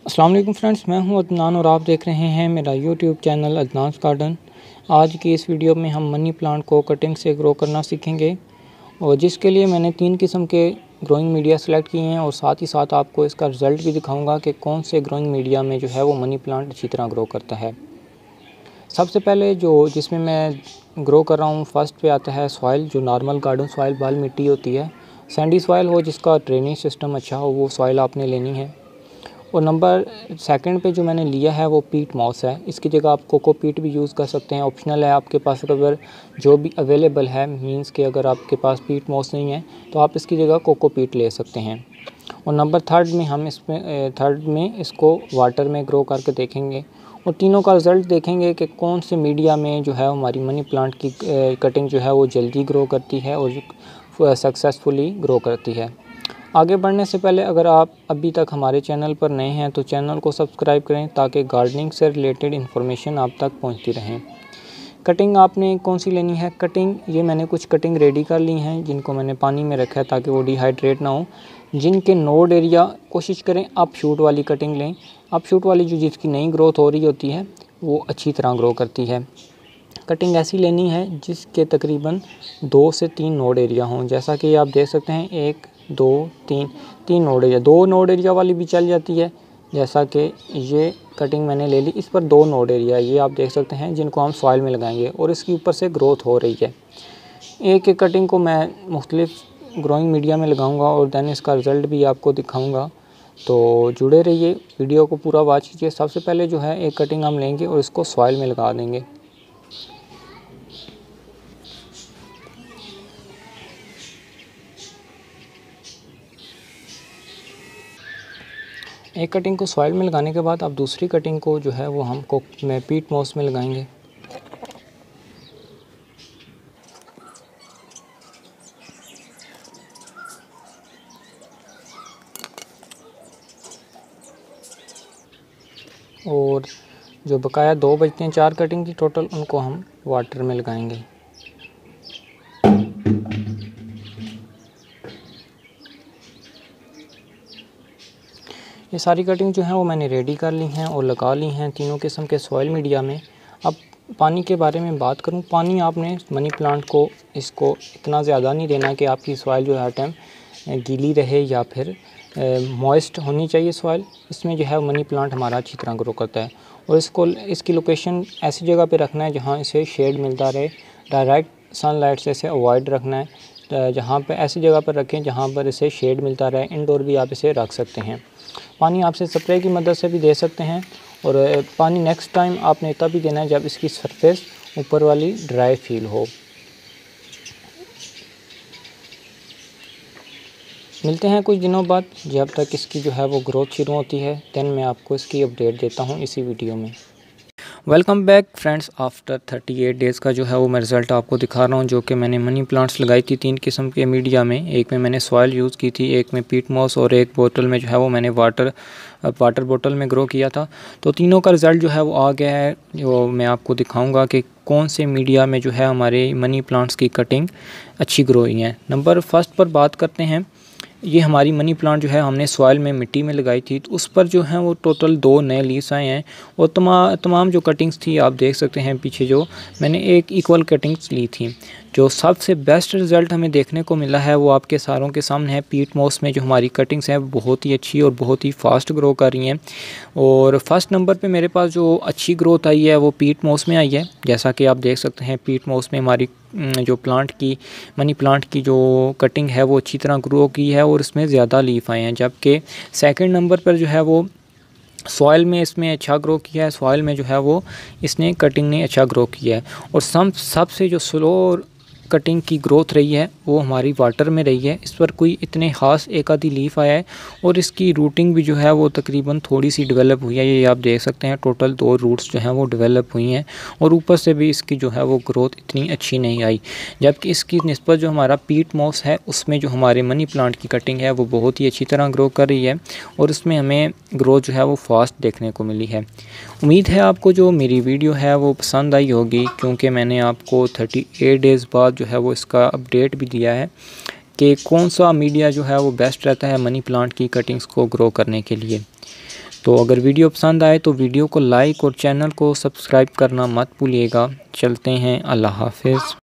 अस्सलाम वालेकुम फ्रेंड्स, मैं हूं अदनान और आप देख रहे हैं मेरा यूट्यूब चैनल अदनान्स गार्डन। आज की इस वीडियो में हम मनी प्लांट को कटिंग से ग्रो करना सीखेंगे और जिसके लिए मैंने 3 किस्म के ग्रोइंग मीडिया सेलेक्ट किए हैं और साथ ही साथ आपको इसका रिज़ल्ट भी दिखाऊंगा कि कौन से ग्रोइंग मीडिया में जो है वो मनी प्लांट अच्छी तरह ग्रो करता है। सबसे पहले जिसमें मैं ग्रो कर रहा हूँ फर्स्ट पे आता है सॉइल, जो नॉर्मल गार्डन सॉइल बाल मिट्टी होती है। सैंडी सॉइल हो जिसका ड्रेनेज सिस्टम अच्छा हो वो सॉइल आपने लेनी है। और नंबर सेकंड पे जो मैंने लिया है वो पीट मॉस है। इसकी जगह आप कोकोपीट भी यूज़ कर सकते हैं, ऑप्शनल है आपके पास। अगर जो भी अवेलेबल है मींस कि अगर आपके पास पीट मॉस नहीं है तो आप इसकी जगह कोकोपीट ले सकते हैं। और नंबर थर्ड में इसको वाटर में ग्रो करके देखेंगे और तीनों का रिज़ल्ट देखेंगे कि कौन से मीडिया में जो है हमारी मनी प्लांट की कटिंग जो है वो जल्दी ग्रो करती है और सक्सेसफुली ग्रो करती है। आगे बढ़ने से पहले अगर आप अभी तक हमारे चैनल पर नए हैं तो चैनल को सब्सक्राइब करें ताकि गार्डनिंग से रिलेटेड इन्फॉर्मेशन आप तक पहुंचती रहें। कटिंग आपने कौन सी लेनी है? ये मैंने कुछ कटिंग रेडी कर ली हैं जिनको मैंने पानी में रखा है ताकि वो डिहाइड्रेट ना हो। जिनके नोड एरिया कोशिश करें अप शूट वाली कटिंग लें। अप शूट वाली जिसकी नई ग्रोथ हो रही होती है वो अच्छी तरह ग्रो करती है। कटिंग ऐसी लेनी है जिसके तकरीबन 2 से 3 नोड एरिया हों। जैसा कि आप देख सकते हैं 1 2 3 नोड एरिया, 2 नोड एरिया वाली भी चल जाती है। जैसा कि ये कटिंग मैंने ले ली, इस पर 2 नोड एरिया ये आप देख सकते हैं जिनको हम सॉइल में लगाएंगे और इसके ऊपर से ग्रोथ हो रही है। एक एक कटिंग को मैं मुख्तलिफ ग्रोइंग मीडिया में लगाऊंगा और दैन इसका रिज़ल्ट भी आपको दिखाऊंगा, तो जुड़े रहिए, वीडियो को पूरा वॉच कीजिए। सबसे पहले जो है एक कटिंग हम लेंगे और इसको सॉइल में लगा देंगे। एक कटिंग को सॉइल में लगाने के बाद अब दूसरी कटिंग को जो है वो हम पीट मॉस में लगाएंगे। और जो बकाया 2 बचते हैं 4 कटिंग की टोटल, उनको हम वाटर में लगाएंगे। ये सारी कटिंग जो है वो मैंने रेडी कर ली हैं और लगा ली हैं तीनों किस्म के सॉइल मीडिया में। अब पानी के बारे में बात करूं, पानी आपने मनी प्लांट को इसको इतना ज़्यादा नहीं देना कि आपकी सॉइल जो है हर टाइम गीली रहे या फिर मॉइस्ट होनी चाहिए सॉइल। इसमें जो है मनी प्लांट हमारा अच्छी तरह ग्रो करता है। और इसकी लोकेशन ऐसी जगह पे रखना है जहाँ इसे शेड मिलता रहे। डायरेक्ट सनलाइट से इसे अवॉइड रखना है। जहाँ पे ऐसी जगह पर रखें जहाँ पर इसे शेड मिलता रहे। इंडोर भी आप इसे रख सकते हैं। पानी आपसे स्प्रे की मदद से भी दे सकते हैं और पानी नेक्स्ट टाइम आपने तभी देना है जब इसकी सरफेस ऊपर वाली ड्राई फील हो। मिलते हैं कुछ दिनों बाद, जब तक इसकी जो है वो ग्रोथ शुरू होती है देन मैं आपको इसकी अपडेट देता हूँ इसी वीडियो में। Welcome back friends, after 38 days का जो है वो मैं रिज़ल्ट आपको दिखा रहा हूँ, जो कि मैंने मनी प्लांट्स लगाई थी 3 किस्म के मीडिया में। एक में मैंने सॉइल यूज़ की थी, एक में पीट मॉस और एक बोतल में जो है वो मैंने वाटर बोतल में ग्रो किया था। तो तीनों का रिज़ल्ट जो है वो आ गया है, जो मैं आपको दिखाऊँगा कि कौन से मीडिया में जो है हमारे मनी प्लांट्स की कटिंग अच्छी ग्रो हुई है। नंबर फर्स्ट पर बात करते हैं। ये हमारी मनी प्लांट जो है हमने सॉइल में मिट्टी में लगाई थी, तो उस पर जो है वो टोटल 2 नए लीव्स आए हैं। और तमाम जो कटिंग्स थी आप देख सकते हैं पीछे, जो मैंने एक इक्वल कटिंग्स ली थी। जो सबसे बेस्ट रिज़ल्ट हमें देखने को मिला है वो आपके सारों के सामने है। पीट मॉस में जो हमारी कटिंग्स हैं बहुत ही अच्छी और बहुत ही फास्ट ग्रो कर रही हैं। और फर्स्ट नंबर पे मेरे पास जो अच्छी ग्रोथ आई है वो पीट मॉस में आई है। जैसा कि आप देख सकते हैं पीट मॉस में हमारी जो मनी प्लांट की जो कटिंग है वो अच्छी तरह ग्रो की है और इसमें ज़्यादा लीफ आए हैं। जबकि सेकंड नंबर पर जो है वो सॉइल में इसमें अच्छा ग्रो किया है। सॉइल में जो है वो इसने कटिंग ने अच्छा ग्रो किया है। और सबसे जो स्लो कटिंग की ग्रोथ रही है वो हमारी वाटर में रही है। इस पर कोई इतने ख़ास एक आधी लीफ आया है और इसकी रूटिंग भी जो है वो तकरीबन थोड़ी सी डेवलप हुई है। ये आप देख सकते हैं टोटल 2 रूट्स जो हैं वो डेवलप हुई हैं और ऊपर से भी इसकी जो है वो ग्रोथ इतनी अच्छी नहीं आई। जबकि इसकी निस्बत जो हमारा पीट मॉस है उसमें जो हमारे मनी प्लांट की कटिंग है वो बहुत ही अच्छी तरह ग्रो कर रही है और इसमें हमें ग्रोथ जो है वो फास्ट देखने को मिली है। उम्मीद है आपको जो मेरी वीडियो है वो पसंद आई होगी, क्योंकि मैंने आपको 38 डेज़ बाद जो है वो इसका अपडेट भी दिया है कि कौन सा मीडिया जो है वो बेस्ट रहता है मनी प्लांट की कटिंग्स को ग्रो करने के लिए। तो अगर वीडियो पसंद आए तो वीडियो को लाइक और चैनल को सब्सक्राइब करना मत भूलिएगा। चलते हैं, अल्लाह हाफिज़।